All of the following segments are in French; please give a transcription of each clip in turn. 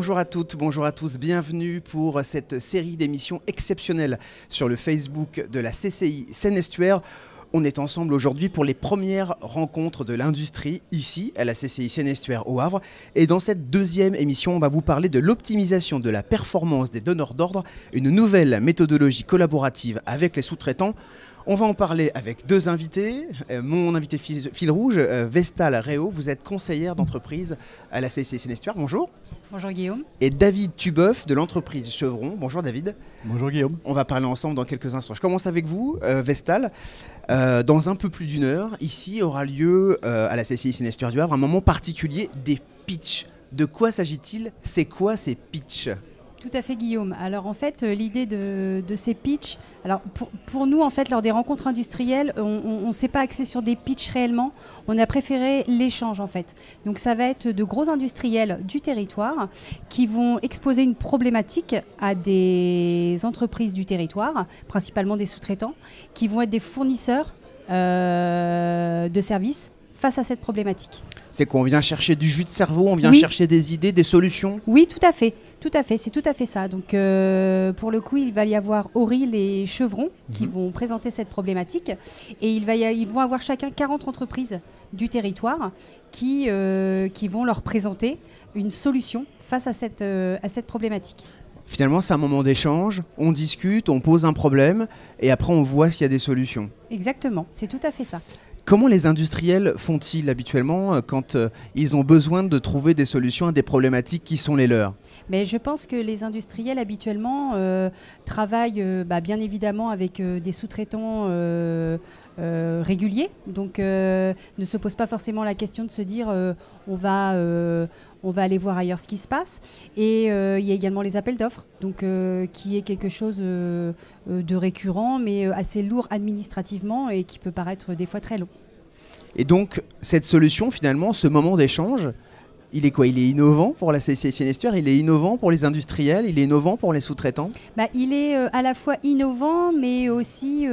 Bonjour à toutes, bonjour à tous, bienvenue pour cette série d'émissions exceptionnelles sur le Facebook de la CCI Seine-Estuaire. On est ensemble aujourd'hui pour les premières rencontres de l'industrie ici à la CCI Seine-Estuaire au Havre. Et dans cette deuxième émission, on va vous parler de l'optimisation de la performance des donneurs d'ordre, une nouvelle méthodologie collaborative avec les sous-traitants. On va en parler avec deux invités. Mon invité fil rouge, Vestal Réau, vous êtes conseillère d'entreprise à la CCI Seine-Estuaire. Bonjour. Bonjour Guillaume. Et David Tubeuf de l'entreprise Chevron. Bonjour David. Bonjour Guillaume. On va parler ensemble dans quelques instants. Je commence avec vous, Vestal. Dans un peu plus d'une heure, ici aura lieu à la CCI Seine-Estuaire du Havre un moment particulier des pitchs. De quoi s'agit-il? C'est quoi ces pitchs? Tout à fait Guillaume. Alors en fait l'idée de ces pitchs, alors pour nous en fait lors des rencontres industrielles, on ne s'est pas axé sur des pitchs réellement, on a préféré l'échange en fait. Donc ça va être de gros industriels du territoire qui vont exposer une problématique à des entreprises du territoire, principalement des sous-traitants, qui vont être des fournisseurs de services face à cette problématique. C'est qu'on vient chercher du jus de cerveau, on vient chercher des idées, des solutions? Oui, tout à fait. Tout à fait, c'est tout à fait ça. Donc pour le coup, il va y avoir Auril et Chevron qui vont présenter cette problématique. Et ils vont avoir chacun 40 entreprises du territoire qui vont leur présenter une solution face à cette problématique. Finalement, c'est un moment d'échange, on discute, on pose un problème et après on voit s'il y a des solutions. Exactement, c'est tout à fait ça. Comment les industriels font-ils habituellement quand ils ont besoin de trouver des solutions à des problématiques qui sont les leurs? Mais je pense que les industriels habituellement travaillent bien évidemment avec des sous-traitants réguliers, donc ne se posent pas forcément la question de se dire on va aller voir ailleurs ce qui se passe. Et il y a également les appels d'offres, donc qui est quelque chose de récurrent, mais assez lourd administrativement et qui peut paraître des fois très long. Et donc, cette solution, finalement, ce moment d'échange, il est quoi? Il est innovant pour la CCI Seine-Estuaire, il est innovant pour les industriels, il est innovant pour les sous-traitants? Il est à la fois innovant, mais aussi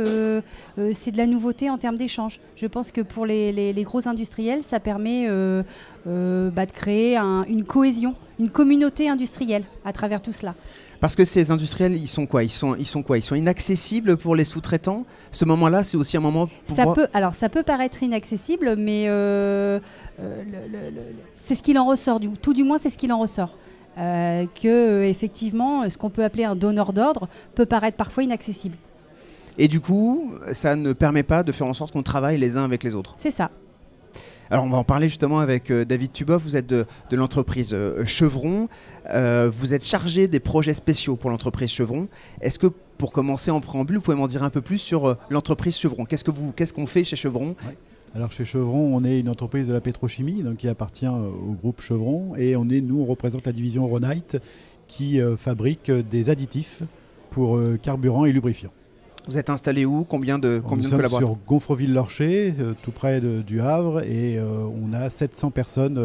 c'est de la nouveauté en termes d'échange. Je pense que pour les gros industriels, ça permet de créer une cohésion, une communauté industrielle à travers tout cela. Parce que ces industriels, ils sont quoi? Ils sont inaccessibles pour les sous-traitants? Ce moment-là, c'est aussi un moment pour ça peut paraître inaccessible, mais c'est ce qu'il en ressort. Tout du moins, c'est ce qu'il en ressort. Effectivement, ce qu'on peut appeler un donneur d'ordre peut paraître parfois inaccessible. Et du coup, ça ne permet pas de faire en sorte qu'on travaille les uns avec les autres. C'est ça. Alors on va en parler justement avec David Tubeuf, vous êtes de l'entreprise Chevron, vous êtes chargé des projets spéciaux pour l'entreprise Chevron. Est-ce que pour commencer en préambule, vous pouvez m'en dire un peu plus sur l'entreprise Chevron? Qu'est-ce qu'on fait chez Chevron? Oui. Alors chez Chevron, on est une entreprise de la pétrochimie donc qui appartient au groupe Chevron et on représente la division Ronite qui fabrique des additifs pour carburant et lubrifiants. Vous êtes installé où? Combien de collaborateurs? Sur Gonfreville-Lorcher, tout près du Havre, et on a 700 personnes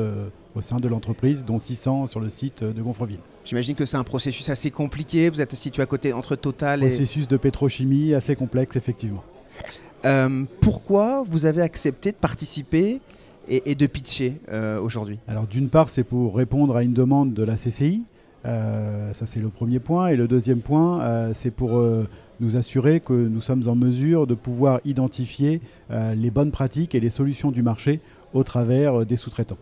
au sein de l'entreprise, dont 600 sur le site de Gonfreville. J'imagine que c'est un processus assez compliqué, vous êtes situé à côté entre Total et... Processus de pétrochimie assez complexe, effectivement. Pourquoi vous avez accepté de participer et de pitcher aujourd'hui? Alors d'une part, c'est pour répondre à une demande de la CCI. Ça c'est le premier point. Et le deuxième point, c'est pour nous assurer que nous sommes en mesure de pouvoir identifier les bonnes pratiques et les solutions du marché au travers des sous-traitants.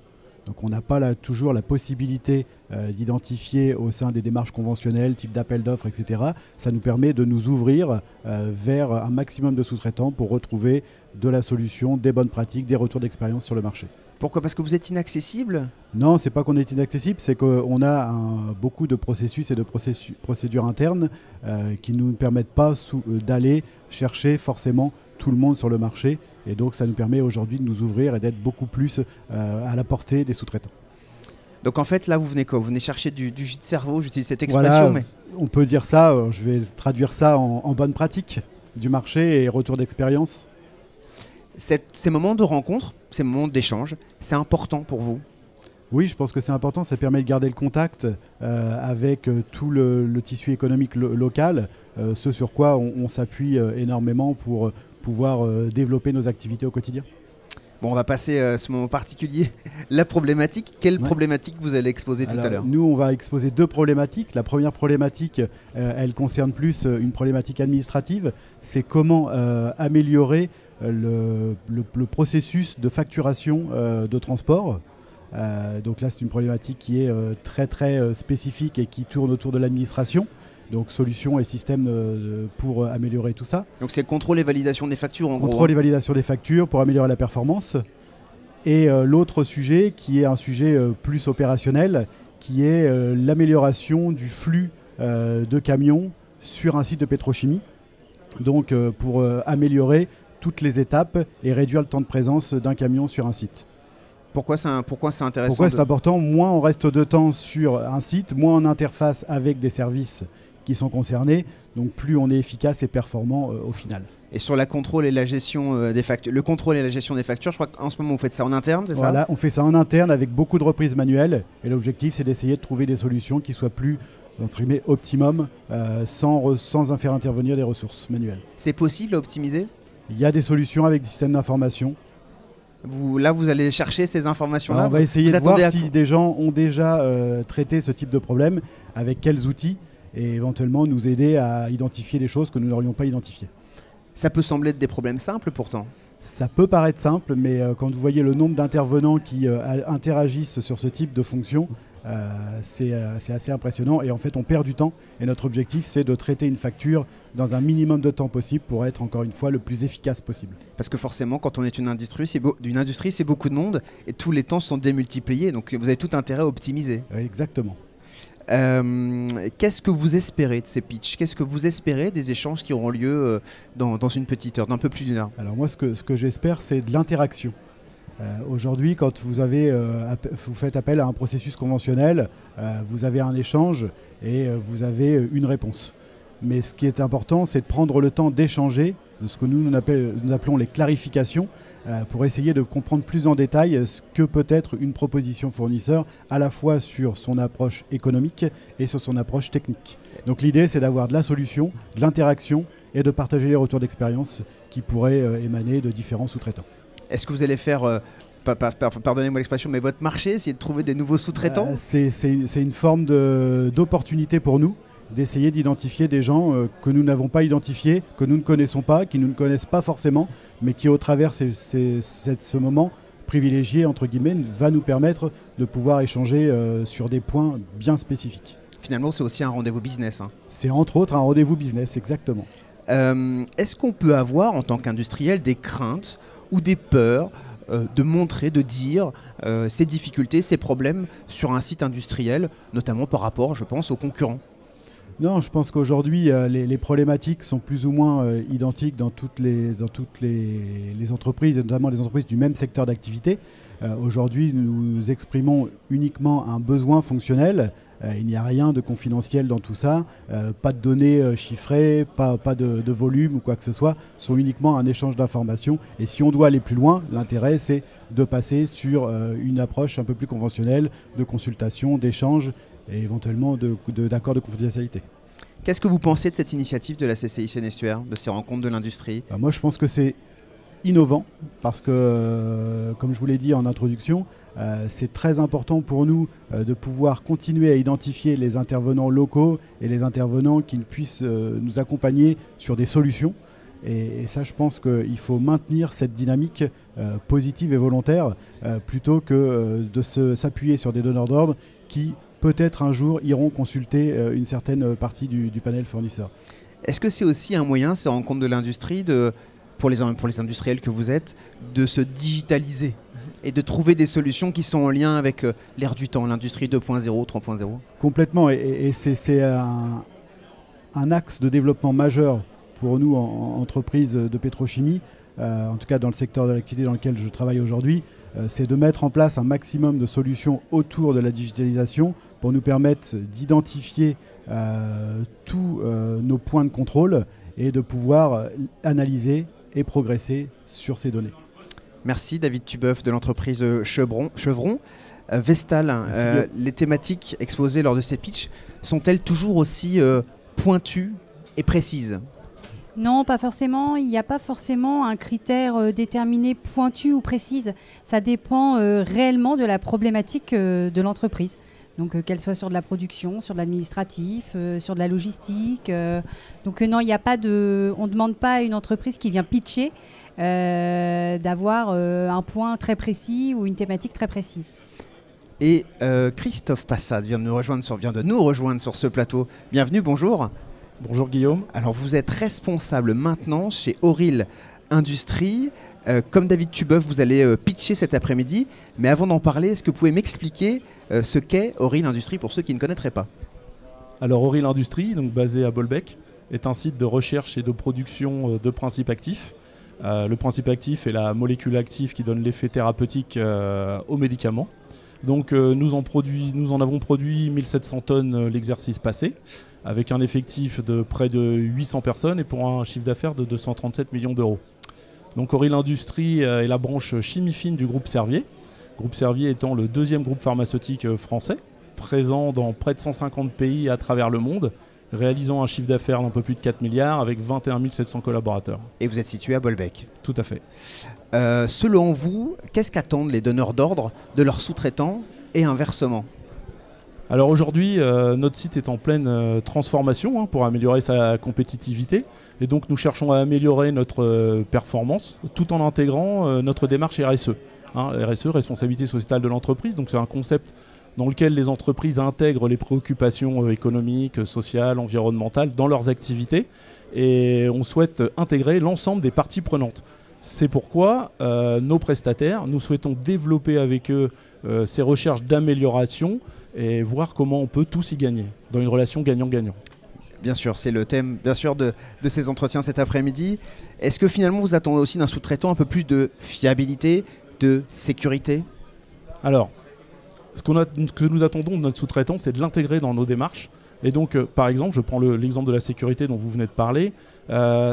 Donc on n'a pas toujours la possibilité d'identifier au sein des démarches conventionnelles, type d'appel d'offres, etc. Ça nous permet de nous ouvrir vers un maximum de sous-traitants pour retrouver de la solution, des bonnes pratiques, des retours d'expérience sur le marché. Pourquoi? Parce que vous êtes inaccessible? Non, c'est pas qu'on est inaccessible, c'est qu'on a beaucoup de processus et de procédures internes qui ne nous permettent pas d'aller chercher forcément tout le monde sur le marché. Et donc ça nous permet aujourd'hui de nous ouvrir et d'être beaucoup plus à la portée des sous-traitants. Donc en fait là vous venez quoi? Vous venez chercher du jus de cerveau, j'utilise cette expression. Voilà, on peut dire ça, je vais traduire ça en bonne pratique du marché et retour d'expérience. Ces moments de rencontre, ces moments d'échange, c'est important pour vous? Oui, je pense que c'est important, ça permet de garder le contact avec tout le tissu économique local, ce sur quoi on s'appuie énormément pour pouvoir développer nos activités au quotidien. Bon, on va passer à ce moment particulier, la problématique. Quelle problématique vous allez exposer tout à l'heure? Nous, on va exposer 2 problématiques. La première problématique, elle concerne plus une problématique administrative. C'est comment améliorer le processus de facturation de transport. Donc là, c'est une problématique qui est très spécifique et qui tourne autour de l'administration. Donc solutions et systèmes pour améliorer tout ça. Donc c'est le contrôle et validation des factures en gros. Contrôle et validation des factures pour améliorer la performance. Et l'autre sujet qui est un sujet plus opérationnel, qui est l'amélioration du flux de camions sur un site de pétrochimie. Donc pour améliorer toutes les étapes et réduire le temps de présence d'un camion sur un site. Pourquoi c'est intéressant? Pourquoi c'est important? Moins on reste de temps sur un site, moins on interface avec des services qui sont concernés, donc plus on est efficace et performant au final. Et sur la contrôle et la gestion des factures, le contrôle et la gestion des factures, je crois qu'en ce moment vous faites ça en interne, c'est ça? Voilà, on fait ça en interne avec beaucoup de reprises manuelles et l'objectif c'est d'essayer de trouver des solutions qui soient plus entre guillemets optimum sans faire intervenir des ressources manuelles. C'est possible à optimiser? Il y a des solutions avec des systèmes d'information. Vous allez chercher ces informations-là? On va essayer de voir si des gens ont déjà traité ce type de problème, avec quels outils, et éventuellement nous aider à identifier des choses que nous n'aurions pas identifiées. Ça peut sembler être des problèmes simples pourtant. Ça peut paraître simple, mais quand vous voyez le nombre d'intervenants qui interagissent sur ce type de fonction, c'est assez impressionnant et en fait on perd du temps et notre objectif c'est de traiter une facture dans un minimum de temps possible pour être encore une fois le plus efficace possible. Parce que forcément quand on est une industrie c'est beaucoup de monde et tous les temps sont démultipliés, donc vous avez tout intérêt à optimiser. Exactement. Qu'est-ce que vous espérez de ces pitchs? Qu'est-ce que vous espérez des échanges qui auront lieu dans une petite heure, d'un peu plus d'une heure? Alors moi ce que j'espère c'est de l'interaction. Aujourd'hui, quand vous faites appel à un processus conventionnel, vous avez un échange et vous avez une réponse. Mais ce qui est important, c'est de prendre le temps d'échanger, de ce que nous appelons les clarifications, pour essayer de comprendre plus en détail ce que peut être une proposition fournisseur, à la fois sur son approche économique et sur son approche technique. Donc l'idée, c'est d'avoir de la solution, de l'interaction et de partager les retours d'expérience qui pourraient émaner de différents sous-traitants. Est-ce que vous allez faire, pardonnez-moi l'expression, mais votre marché, essayer de trouver des nouveaux sous-traitants? C'est une forme d'opportunité pour nous, d'essayer d'identifier des gens que nous n'avons pas identifiés, que nous ne connaissons pas, qui nous ne connaissent pas forcément, mais qui au travers ce moment privilégié, entre guillemets, va nous permettre de pouvoir échanger sur des points bien spécifiques. Finalement, c'est aussi un rendez-vous business. C'est entre autres un rendez-vous business, exactement. Est-ce qu'on peut avoir, en tant qu'industriel, des craintes ou des peurs de montrer, de dire ces difficultés, ces problèmes sur un site industriel, notamment par rapport, je pense, aux concurrents? Non, je pense qu'aujourd'hui, les problématiques sont plus ou moins identiques dans toutes les entreprises, et notamment les entreprises du même secteur d'activité. Aujourd'hui, nous exprimons uniquement un besoin fonctionnel. Il n'y a rien de confidentiel dans tout ça, pas de données chiffrées, pas de volume ou quoi que ce soit, ce sont uniquement un échange d'informations. Et si on doit aller plus loin, l'intérêt c'est de passer sur une approche un peu plus conventionnelle, de consultation, d'échange et éventuellement d'accord de confidentialité. Qu'est-ce que vous pensez de cette initiative de la CCI Seine-et-Stuaire, de ces rencontres de l'industrie? Moi je pense que c'est innovant parce que, comme je vous l'ai dit en introduction, c'est très important pour nous de pouvoir continuer à identifier les intervenants locaux et les intervenants qui puissent nous accompagner sur des solutions. Et ça, je pense qu'il faut maintenir cette dynamique positive et volontaire plutôt que de s'appuyer sur des donneurs d'ordre qui, peut-être un jour, iront consulter une certaine partie du panel fournisseur. Est-ce que c'est aussi un moyen, ces rencontres de l'industrie, pour les industriels que vous êtes, de se digitaliser et de trouver des solutions qui sont en lien avec l'ère du temps, l'industrie 2.0, 3.0? Complètement, et c'est un axe de développement majeur pour nous en entreprise de pétrochimie, en tout cas dans le secteur de l'activité dans lequel je travaille aujourd'hui, c'est de mettre en place un maximum de solutions autour de la digitalisation pour nous permettre d'identifier tous nos points de contrôle et de pouvoir analyser et progresser sur ces données. Merci David Tubeuf de l'entreprise Chevron. Vestal, les thématiques exposées lors de ces pitchs sont-elles toujours aussi pointues et précises? Non, pas forcément. Il n'y a pas forcément un critère déterminé, pointu ou précis. Ça dépend réellement de la problématique de l'entreprise. Donc qu'elle soit sur de la production, sur de l'administratif, sur de la logistique. Donc non, il n'y a pas de... On ne demande pas à une entreprise qui vient pitcher d'avoir un point très précis ou une thématique très précise. Et Christophe Passade vient de nous rejoindre sur ce plateau. Bienvenue, bonjour. Bonjour Guillaume. Alors vous êtes responsable maintenant chez Auril Industries. Comme David Tubeuf, vous allez pitcher cet après-midi. Mais avant d'en parler, est-ce que vous pouvez m'expliquer ce qu'est Auril Industries pour ceux qui ne connaîtraient pas? Alors Auril Industries, donc basé à Bolbec, est un site de recherche et de production de principes actifs. Le principe actif est la molécule active qui donne l'effet thérapeutique aux médicaments. Donc nous en avons produit 1700 tonnes l'exercice passé, avec un effectif de près de 800 personnes et pour un chiffre d'affaires de 237 millions d'euros. Donc Auril Industries est la branche chimie fine du groupe Servier. Groupe Servier étant le deuxième groupe pharmaceutique français, présent dans près de 150 pays à travers le monde, réalisant un chiffre d'affaires d'un peu plus de 4 milliards avec 21 700 collaborateurs. Et vous êtes situé à Bolbec. Tout à fait. Selon vous, qu'est-ce qu'attendent les donneurs d'ordre de leurs sous-traitants et inversement? Alors aujourd'hui, notre site est en pleine transformation pour améliorer sa compétitivité. Et donc nous cherchons à améliorer notre performance tout en intégrant notre démarche RSE. RSE, responsabilité sociétale de l'entreprise. Donc c'est un concept dans lequel les entreprises intègrent les préoccupations économiques, sociales, environnementales dans leurs activités. Et on souhaite intégrer l'ensemble des parties prenantes. C'est pourquoi nos prestataires, nous souhaitons développer avec eux ces recherches d'amélioration et voir comment on peut tous y gagner, dans une relation gagnant-gagnant. Bien sûr, c'est le thème de ces entretiens cet après-midi. Est-ce que finalement vous attendez aussi d'un sous-traitant un peu plus de fiabilité, de sécurité? Alors, ce que nous attendons de notre sous-traitant, c'est de l'intégrer dans nos démarches. Et donc, par exemple, je prends l'exemple de la sécurité dont vous venez de parler.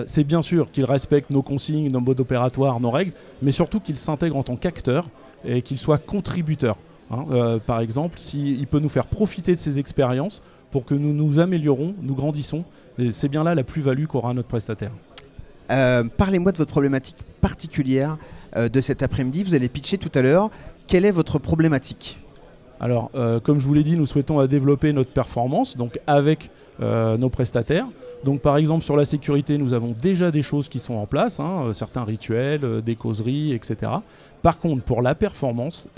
C'est bien sûr qu'il respecte nos consignes, nos modes opératoires, nos règles, mais surtout qu'il s'intègre en tant qu'acteur et qu'il soit contributeur. Par exemple, il peut nous faire profiter de ses expériences pour que nous nous améliorons, nous grandissons. Et c'est bien là la plus-value qu'aura notre prestataire. Parlez-moi de votre problématique particulière de cet après-midi. Vous allez pitcher tout à l'heure. Quelle est votre problématique ? Alors, comme je vous l'ai dit, nous souhaitons développer notre performance donc avec nos prestataires. Donc, par exemple, sur la sécurité, nous avons déjà des choses qui sont en place, certains rituels, des causeries, etc. Par contre, pour la performance,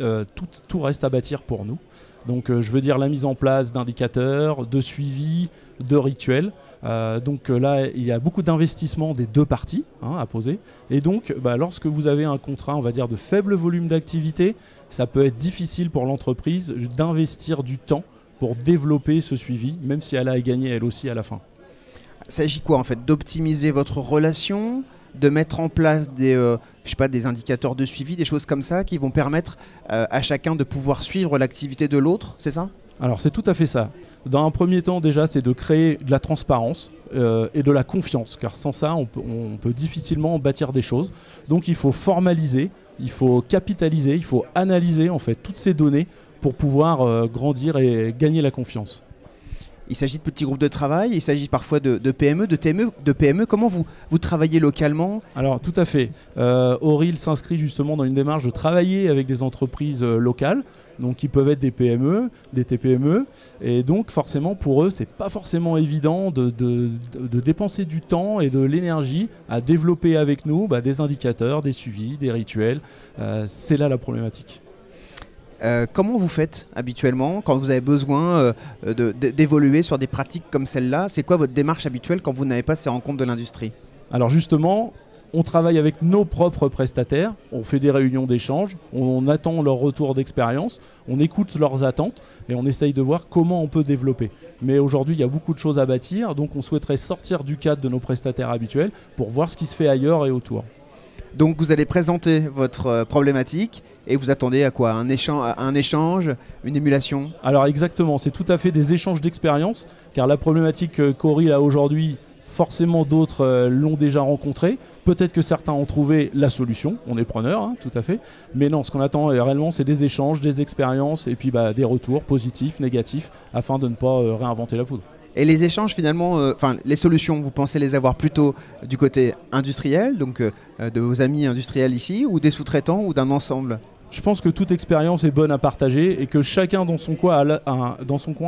tout reste à bâtir pour nous. Donc, je veux dire la mise en place d'indicateurs, de suivi, de rituels. Donc là, il y a beaucoup d'investissements des deux parties à poser. Et donc, lorsque vous avez un contrat, on va dire, de faible volume d'activité, ça peut être difficile pour l'entreprise d'investir du temps pour développer ce suivi, même si elle a à gagner elle aussi à la fin. Il s'agit quoi en fait? D'optimiser votre relation, de mettre en place des indicateurs de suivi, des choses comme ça qui vont permettre à chacun de pouvoir suivre l'activité de l'autre, c'est ça? Alors c'est tout à fait ça. Dans un premier temps déjà, c'est de créer de la transparence et de la confiance, car sans ça, on peut difficilement bâtir des choses. Donc il faut formaliser, il faut capitaliser, il faut analyser en fait toutes ces données pour pouvoir grandir et gagner la confiance. Il s'agit de petits groupes de travail, il s'agit parfois de PME, de PME. Comment vous travaillez localement? Alors tout à fait. Auril s'inscrit justement dans une démarche de travailler avec des entreprises locales, donc qui peuvent être des PME, des TPME. Et donc forcément pour eux, c'est pas forcément évident de dépenser du temps et de l'énergie à développer avec nous des indicateurs, des suivis, des rituels. C'est là la problématique. Comment vous faites habituellement quand vous avez besoin d'évoluer sur des pratiques comme celle-là? C'est quoi votre démarche habituelle quand vous n'avez pas ces rencontres de l'industrie? Alors justement, on travaille avec nos propres prestataires, on fait des réunions d'échange, on attend leur retour d'expérience, on écoute leurs attentes et on essaye de voir comment on peut développer. Mais aujourd'hui, il y a beaucoup de choses à bâtir, donc on souhaiterait sortir du cadre de nos prestataires habituels pour voir ce qui se fait ailleurs et autour. Donc vous allez présenter votre problématique et vous attendez à quoi? Un échange, une émulation? Alors exactement, c'est tout à fait des échanges d'expérience, car la problématique qu'Auril a aujourd'hui, forcément d'autres l'ont déjà rencontrée. Peut-être que certains ont trouvé la solution, on est preneur, tout à fait. Mais non, ce qu'on attend réellement, c'est des échanges, des expériences et puis des retours positifs, négatifs, afin de ne pas réinventer la poudre. Et les échanges finalement, les solutions, vous pensez les avoir plutôt du côté industriel, donc de vos amis industriels ici, ou des sous-traitants, ou d'un ensemble? Je pense que toute expérience est bonne à partager et que chacun dans son coin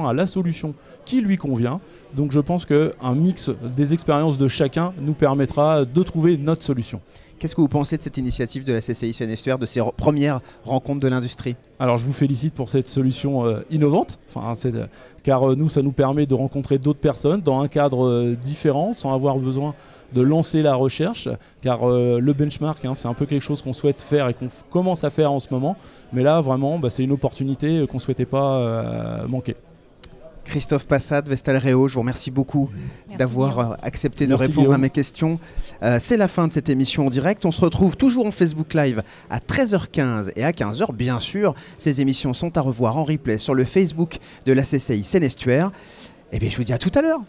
a la solution qui lui convient. Donc je pense qu'un mix des expériences de chacun nous permettra de trouver notre solution. Qu'est-ce que vous pensez de cette initiative de la CCI Seine-et-Estuaire, de ces premières rencontres de l'industrie? Alors je vous félicite pour cette solution innovante, car nous, ça nous permet de rencontrer d'autres personnes dans un cadre différent, sans avoir besoin de lancer la recherche, car le benchmark, c'est un peu quelque chose qu'on souhaite faire et qu'on commence à faire en ce moment. Mais là, vraiment, c'est une opportunité qu'on ne souhaitait pas manquer. Christophe Passade, Vestal Réau, je vous remercie beaucoup d'avoir accepté de répondre Guillaume à mes questions. C'est la fin de cette émission en direct. On se retrouve toujours en Facebook Live à 13h15 et à 15h, bien sûr. Ces émissions sont à revoir en replay sur le Facebook de la CCI Seine-et-Estuaire. Et bien, je vous dis à tout à l'heure.